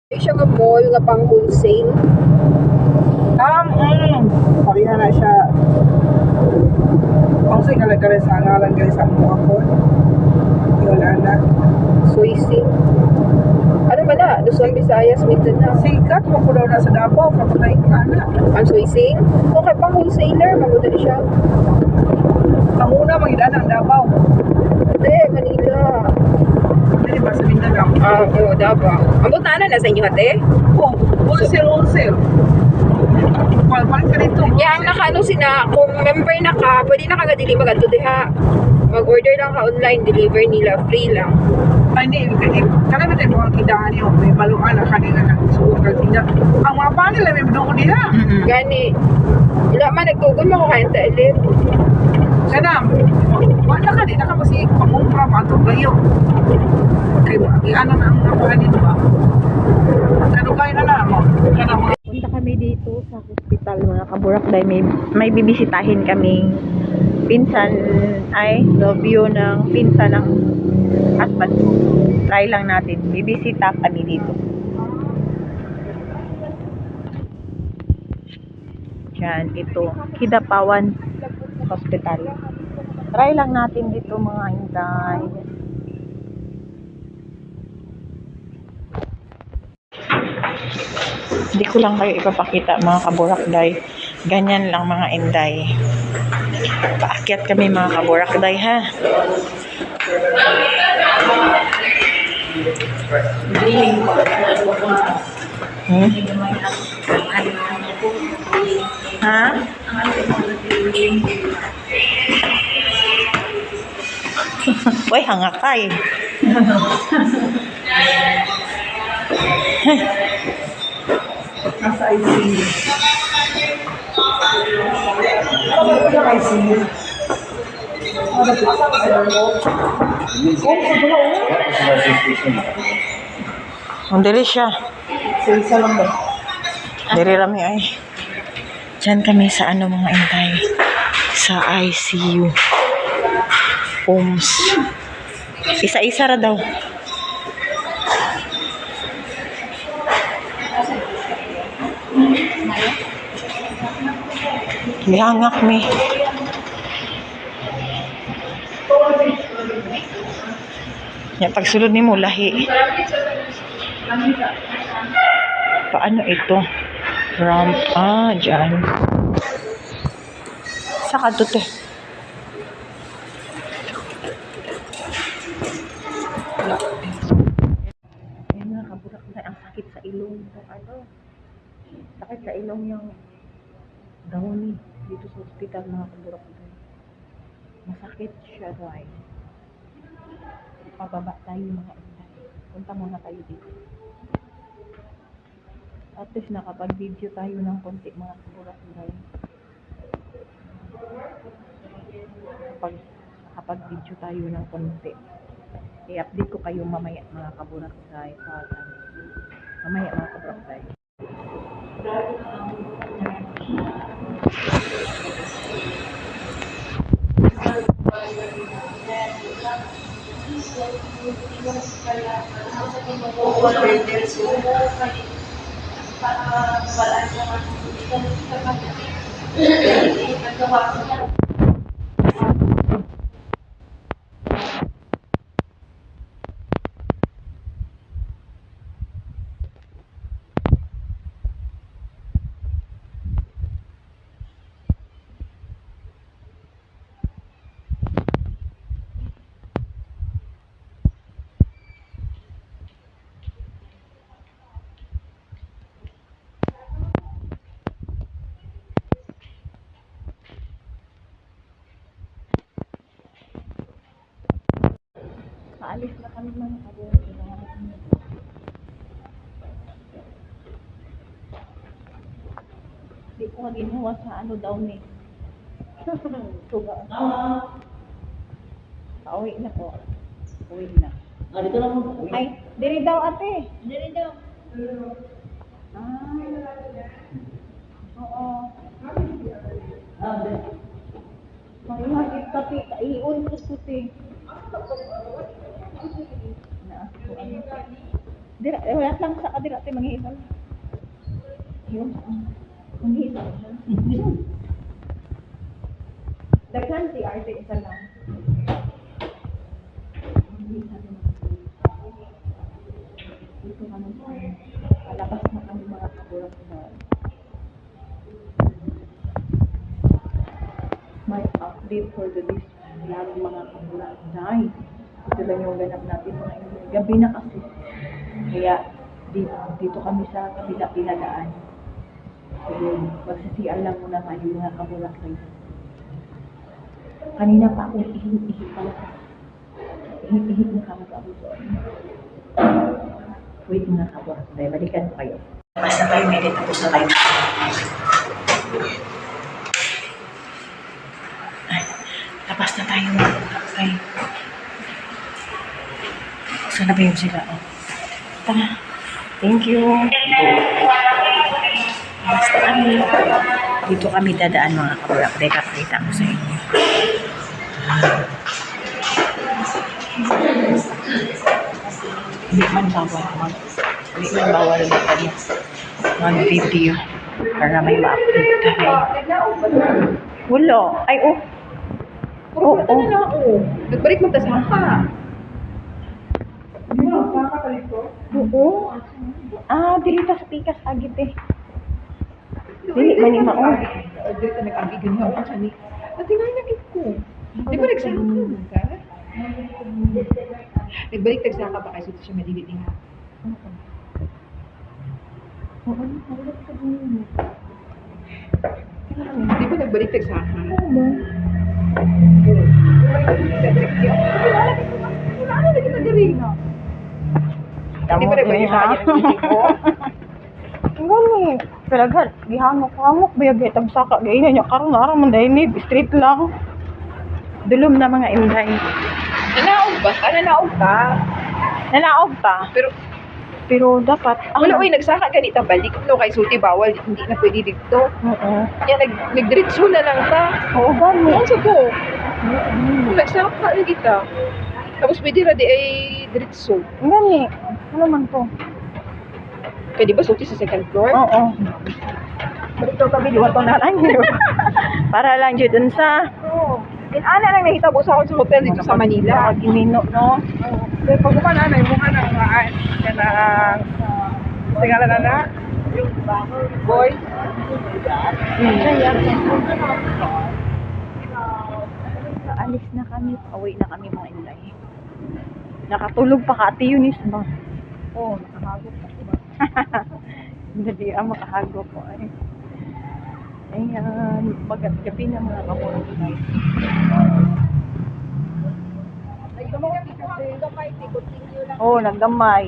Siya nga mall nga pang wholesale. Pariha na siya. Ang say kala-kala sa ngalan gali sa mga ko. Yun na. Suising. Ano ba na? Luzon, Visayas, Mindanao. Sikat mo ko daw na sa Davao, kapatay ka na. Ang suising? Okay, pang wholesaler. Maguda siya. Ang una, magidaan ang Davao. Hindi, Manila. Hindi ba sa Mindanao? Oo, Davao. Ang butanan na sa inyo, ate? Oh, wholesale. Palit ka dito. Yang nakaano sina, kung member na ka, pwede na ka dili magadto diha. Mag-order lang ka online, deliver nila, free lang. Ay, hindi. Kaya ba tayo mga tindahan niyo? May baluan na kanina ng suot ka tindahan. Ang mga panila, may doon ko diha. Gani. Wala man, nagtugon mo ko kain ta ulit. Kanam, wala ka din. Nakapasi pamumpra pa ito kayo. Kaya ano na ang mga dito ba? Kano kayo na mo? Punta kami dito sa hospital mga kaburakday. May bibisitahin kaming pinsan ay nobyo ng pinsan ng husband ko. Try lang natin. Bibisita kami dito. Diyan, ito. Kidapawan Hospital. Try lang natin dito mga inday. Hindi ko lang kayo ipapakita mga kaburakday. Ganyan lang mga inday. Paakyat kami mga kaburakday ha. Ha? Uy, hangakay. Nasa ICU. Ang dili siya. Isa lang ba? Dili rami ay. Diyan kami sa ano mga intay. Sa ICU. Isa-isa ra daw. Lihangak mi. Ya pagsulod nimo lahi. Paano ito? Ramp. Dyan. Saka to te. Ayan nga, kaburak na ang sakit sa ilong. Sakit sa ilong yung dahon dito sa hospital mga kaburak na. Masakit siya, right? Pababa tayo mga inday. Punta muna tayo dito. At least nakapag-video tayo ng konti mga kaburak na. Nakapag-video tayo ng konti. I-update ko kayo mamaya mga kaburak na. Mamaya mga kaburak na. Paalis na kami mga kaburak na. Hindi ko ginawa sa ano daw ni. Tuga. Pauwi na po. Uwi na. Dito lang mo. Ay, diri daw ate. Dili daw. Oo. Mga itapi, iun ko suti. Na ako ano. Dira, wala lang sa kadira ti manghihibal. Yun. Manghihibal. Daghan si arte isa lang. Dito kami sa palabas na kami mga kaburak na my update for today's vlog mga kaburak dahil ito lang yung ganap natin mga inyo. Gabi na kasi. Kaya dito kami sa kabila pinadaan. So, magsisiyan lang muna kayo mga kaburak kayo. Kanina pa ako ihi pala. Ihi na kami ako doon. Wait mga kaburak kayo. Balikan ko kayo. Basta tayo may tapos na tayo. Tapos na tayo mga kaburak kayo. Sana ba yun sila? Oh. Tara. Thank you. Basta kami. Dito kami dadaan mga kaburak. Dahil kakakita ko sa inyo. Hindi man bawal mag-video para may ma-upload tayo. Wala. Ay, oh. Puro punta na lang ako. Nagbalik mo tas ka. Oo. Ah, dili ta sa pikas agit eh. Dili man ni mao. Dito nag-agi ganyan ako kanina. Pati nga nagit ko. Di ba nagsama ka? Nagbalik tagsaka ba kasi siya madili din ha? Oo, hawak sa dulo. Di ba nagbalik tagsaka? Oo ba? Wala na lagi na diri na. Di ba nagbalik tagsaka ng video ko? Gani, talaga, gihangok-hangok, bayag tagsaka, gaya niya, karon na man dahil ni, street lang. Dulom na mga inday. Nanaog ba? Nanaog ka? Nanaog pa, pero dapat, Wala, uy, nagsaka ganita balik. No, kay sulti bawal, hindi na pwede dito. Oo. Yan, nagdiretso na lang ka. Oo, gani. Ano sa ko? Nagsaka na kita. Tapos pwede na di ay diretso. Gani, ano man to? Pwede ba sulti sa second floor? Oo. Dito kami, liwat na lang yun. Para lang dyan dun sa, Oo. Ana lang nahitabo sa ako sa hotel dito sa Manila. Ginino, no? Kaya pag kumananay mo ka ng maan, yan ang tingala na yung boy. Alis na kami, away na kami mga inday. Nakatulog pa ka, Ate Eunice ba? Oo, nakahagod ka. Hindi ang makahago ko ay. Ayan, gabi na mga kamurang inay. Oo, naggamay.